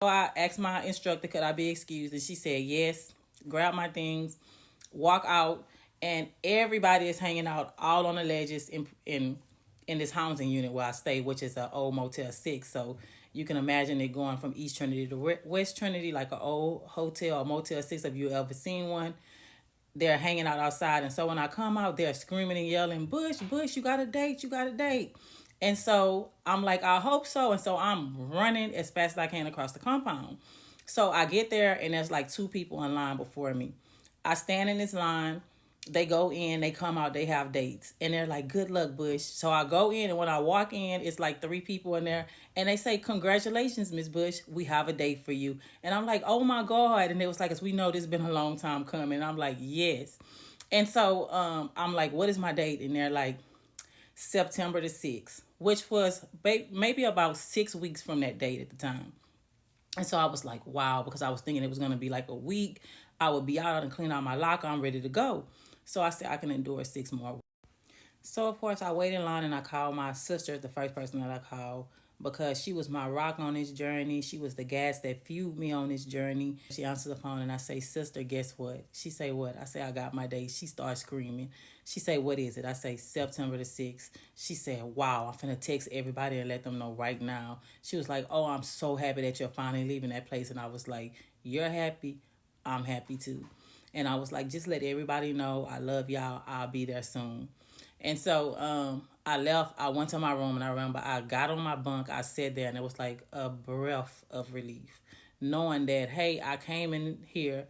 So I asked my instructor, could I be excused? And she said yes. Grab my things, walk out, and everybody is hanging out all on the ledges in this housing unit where I stay, which is an old Motel 6. So you can imagine it going from East Trinity to West Trinity, like an old hotel or Motel 6, if you ever seen one. They're hanging out outside. And so when I come out, they're screaming and yelling, Bush, Bush, you got a date, you got a date. And so I'm like, I hope so. And so I'm running as fast as I can across the compound. So I get there and there's like two people in line before me. I stand in this line. They go in, they come out, they have dates. And they're like, good luck, Bush. So I go in, and when I walk in, it's like three people in there. And they say, congratulations, Miss Bush. We have a date for you. And I'm like, oh my God. And it was like, as we know, this has been a long time coming. And I'm like, yes. And so I'm like, what is my date? And they're like, September the 6th, which was maybe about 6 weeks from that date at the time. And so I was like, wow, because I was thinking it was going to be like a week. I would be out and clean out my locker. I'm ready to go. So I said, I can endure 6 more. So of course I waited in line and I called my sister, the first person that I called, because she was my rock on this journey. She was the gas that fueled me on this journey. She answered the phone and I say, sister, guess what? She say, what? I say, I got my date. She starts screaming. She say, what is it? I say, September the 6th. She said, wow, I'm finna text everybody and let them know right now. She was like, oh, I'm so happy that you're finally leaving that place. And I was like, you're happy. I'm happy too. And I was like, just let everybody know I love y'all. I'll be there soon. And so I left. I went to my room, and I remember I got on my bunk. I sat there, and it was like a breath of relief, knowing that, hey, I came in here,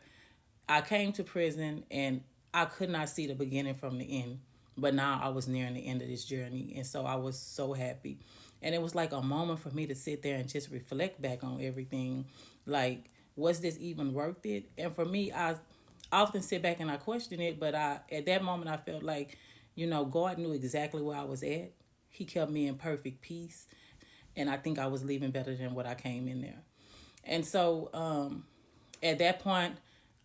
I came to prison, and I could not see the beginning from the end. But now I was nearing the end of this journey, and so I was so happy. And it was like a moment for me to sit there and just reflect back on everything. Like, was this even worth it? And for me, I often sit back and I question it, but at that moment I felt like, God knew exactly where I was at. He kept me in perfect peace, and I think I was leaving better than what I came in there. And so at that point,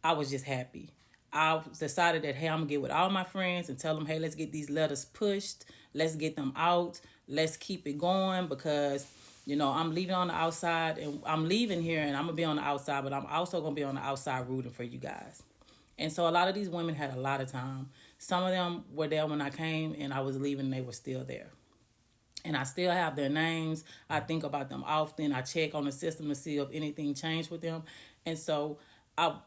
I was just happy. I decided that, hey, I'm gonna get with all my friends and tell them, hey, let's get these letters pushed, let's get them out, let's keep it going, because I'm leaving on the outside, and I'm leaving here and I'm gonna be on the outside, but I'm also gonna be on the outside rooting for you guys. And so a lot of these women had a lot of time. Some of them were there when I came and I was leaving and they were still there. And I still have their names. I think about them often. I check on the system to see if anything changed with them. And so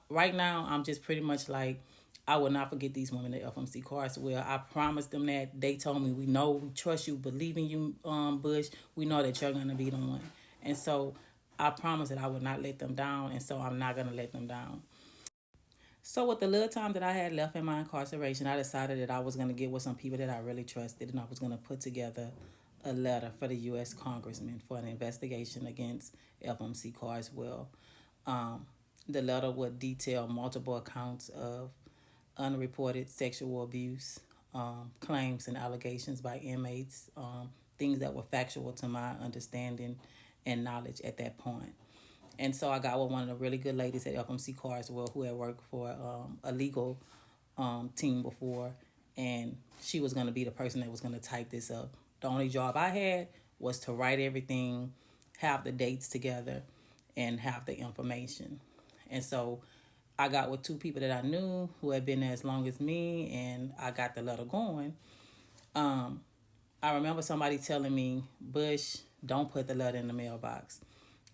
right now, I'm just pretty much like, I will not forget these women at FMC Carswell. I promised them that. They told me, we know, we trust you, believe in you, Bush. We know that you're going to be the one. And so I promised that I would not let them down. And so I'm not going to let them down. So with the little time that I had left in my incarceration, I decided that I was going to get with some people that I really trusted, and I was going to put together a letter for the U.S. Congressman for an investigation against FMC Carswell. Um, the letter would detail multiple accounts of unreported sexual abuse, claims and allegations by inmates, things that were factual to my understanding and knowledge at that point. And so I got with one of the really good ladies at FMC Carswell who had worked for a legal team before, and she was going to be the person that was going to type this up. The only job I had was to write everything, have the dates together, and have the information. And so I got with two people that I knew who had been there as long as me, and I got the letter going. I remember somebody telling me, Bush, don't put the letter in the mailbox,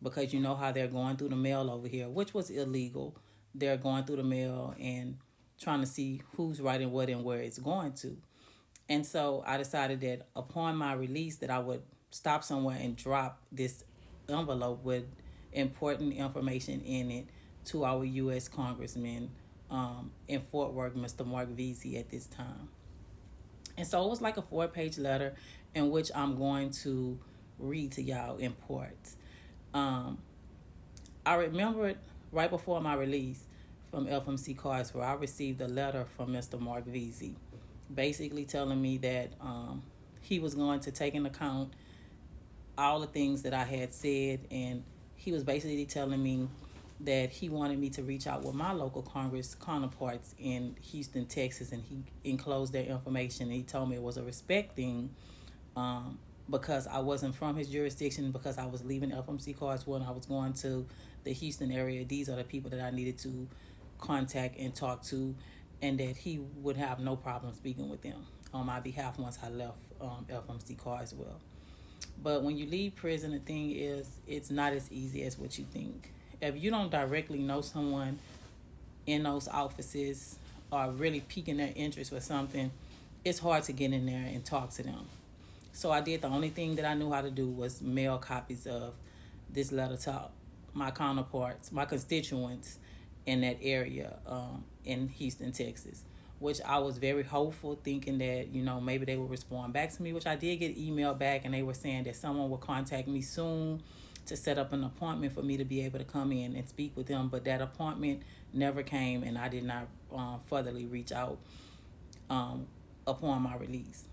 because you know how they're going through the mail over here, which was illegal. They're going through the mail and trying to see who's writing what and where it's going to. And so I decided that upon my release that I would stop somewhere and drop this envelope with important information in it to our U.S. Congressman in Fort Worth, Mr. Mark Veazey at this time. And so it was like a 4-page letter in which I'm going to read to y'all in part. Um, I remember it right before my release from FMC Cards, where I received a letter from Mr. Mark Veazey, basically telling me that he was going to take into account all the things that I had said, and he was basically telling me that he wanted me to reach out with my local Congress counterparts in Houston, Texas, and he enclosed their information. And he told me it was a respect thing, because I wasn't from his jurisdiction, because I was leaving FMC Carswell and I was going to the Houston area. These are the people that I needed to contact and talk to, and that he would have no problem speaking with them on my behalf once I left FMC Carswell. But when you leave prison, the thing is, it's not as easy as what you think. If you don't directly know someone in those offices or really piquing their interest for something, it's hard to get in there and talk to them. So I did the only thing that I knew how to do was mail copies of this letter to my counterparts, my constituents in that area in Houston, Texas, which I was very hopeful, thinking that, maybe they would respond back to me, which I did get email back, and they were saying that someone would contact me soon to set up an appointment for me to be able to come in and speak with them. But that appointment never came, and I did not furtherly reach out upon my release.